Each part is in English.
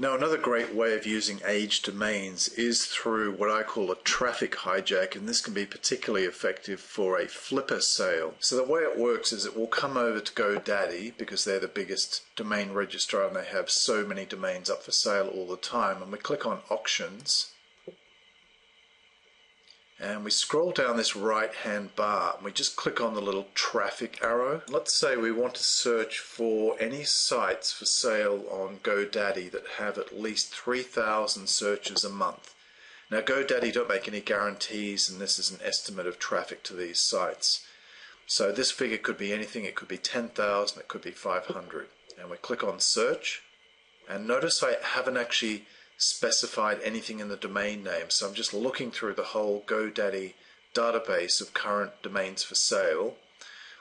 Now, another great way of using aged domains is through what I call a traffic hijack, and this can be particularly effective for a flipper sale. So the way it works is it will come over to GoDaddy, because they're the biggest domain registrar and they have so many domains up for sale all the time, and we click on auctions. And we scroll down this right hand bar and we just click on the little traffic arrow. Let's say we want to search for any sites for sale on GoDaddy that have at least 3,000 searches a month. Now GoDaddy don't make any guarantees, and this is an estimate of traffic to these sites. So this figure could be anything. It could be 10,000, it could be 500. And we click on search, and notice I haven't actually specified anything in the domain name, so I'm just looking through the whole GoDaddy database of current domains for sale,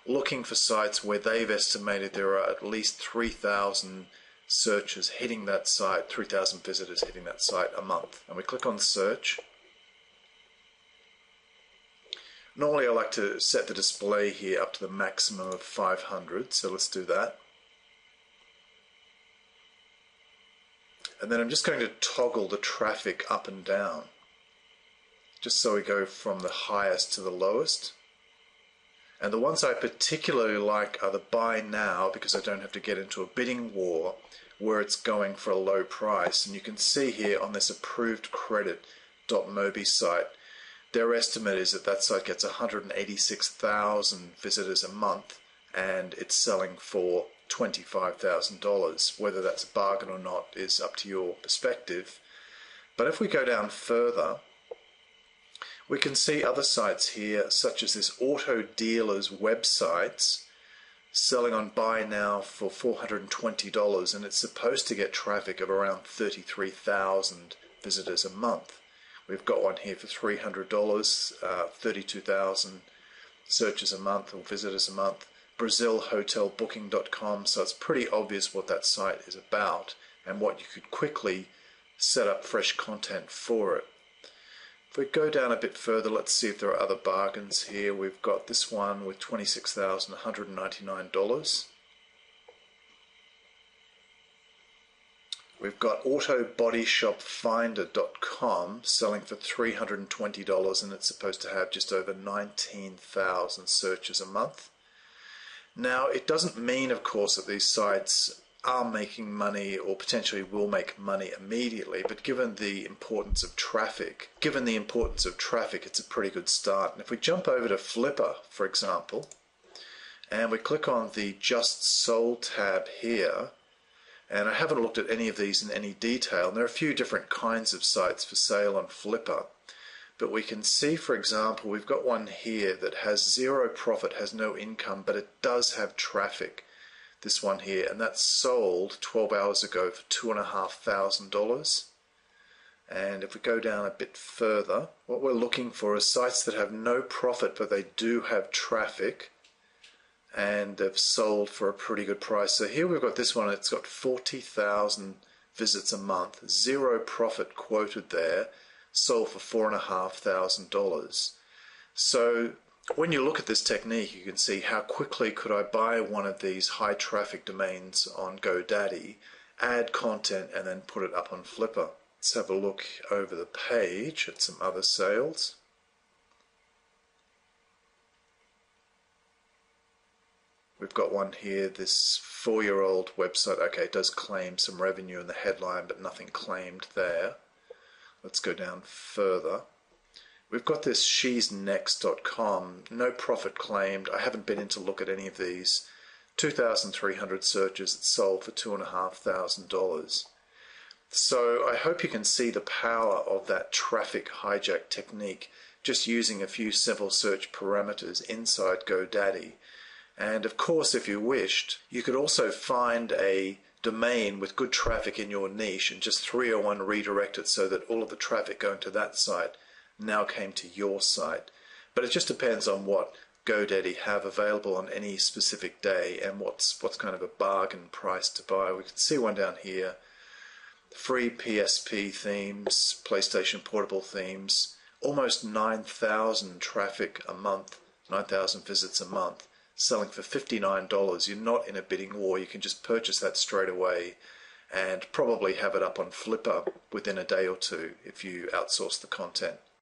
looking for sites where they've estimated there are at least 3,000 searches hitting that site, 3,000 visitors hitting that site a month. And we click on search. Normally I like to set the display here up to the maximum of 500, so let's do that. And then I'm just going to toggle the traffic up and down, just so we go from the highest to the lowest. And the ones I particularly like are the buy now, because I don't have to get into a bidding war where it's going for a low price. And you can see here on this approved credit.mobi site, their estimate is that that site gets 186,000 visitors a month, and it's selling for $25,000. Whether that's a bargain or not is up to your perspective. But if we go down further, we can see other sites here, such as this auto dealer's websites selling on buy now for $420, and it's supposed to get traffic of around 33,000 visitors a month. We've got one here for $300, 32,000 searches a month or visitors a month. BrazilHotelBooking.com, so it's pretty obvious what that site is about and what you could quickly set up fresh content for it. If we go down a bit further, let's see if there are other bargains here. We've got this one with $26,199. We've got AutoBodyShopFinder.com selling for $320, and it's supposed to have just over 19,000 searches a month. Now, it doesn't mean, of course, that these sites are making money or potentially will make money immediately, but given the importance of traffic, it's a pretty good start. And if we jump over to Flipper, for example, and we click on the Just Sold tab here, and I haven't looked at any of these in any detail, and there are a few different kinds of sites for sale on Flipper. But we can see, for example, we've got one here that has zero profit, has no income, but it does have traffic. This one here, and that's sold 12 hours ago for $2,500. And if we go down a bit further, what we're looking for is sites that have no profit, but they do have traffic, and they've sold for a pretty good price. So here we've got this one, it's got 40,000 visits a month, zero profit quoted there, sold for $4,500. So when you look at this technique, you can see how quickly could I buy one of these high traffic domains on GoDaddy, add content, and then put it up on Flipper. Let's have a look over the page at some other sales. We've got one here, this 4-year-old website. Okay, it does claim some revenue in the headline, but nothing claimed there. Let's go down further. We've got this shesnext.com, no profit claimed. I haven't been in to look at any of these. 2,300 searches, it's sold for $2,500. So I hope you can see the power of that traffic hijack technique, just using a few simple search parameters inside GoDaddy. And of course, if you wished, you could also find a domain with good traffic in your niche and just 301 redirect it so that all of the traffic going to that site now came to your site. But it just depends on what GoDaddy have available on any specific day and what's kind of a bargain price to buy. We can see one down here, free PSP themes, PlayStation Portable themes, almost 9,000 traffic a month, 9,000 visits a month, selling for $59. You're not in a bidding war. You can just purchase that straight away and probably have it up on Flipper within a day or two if you outsource the content.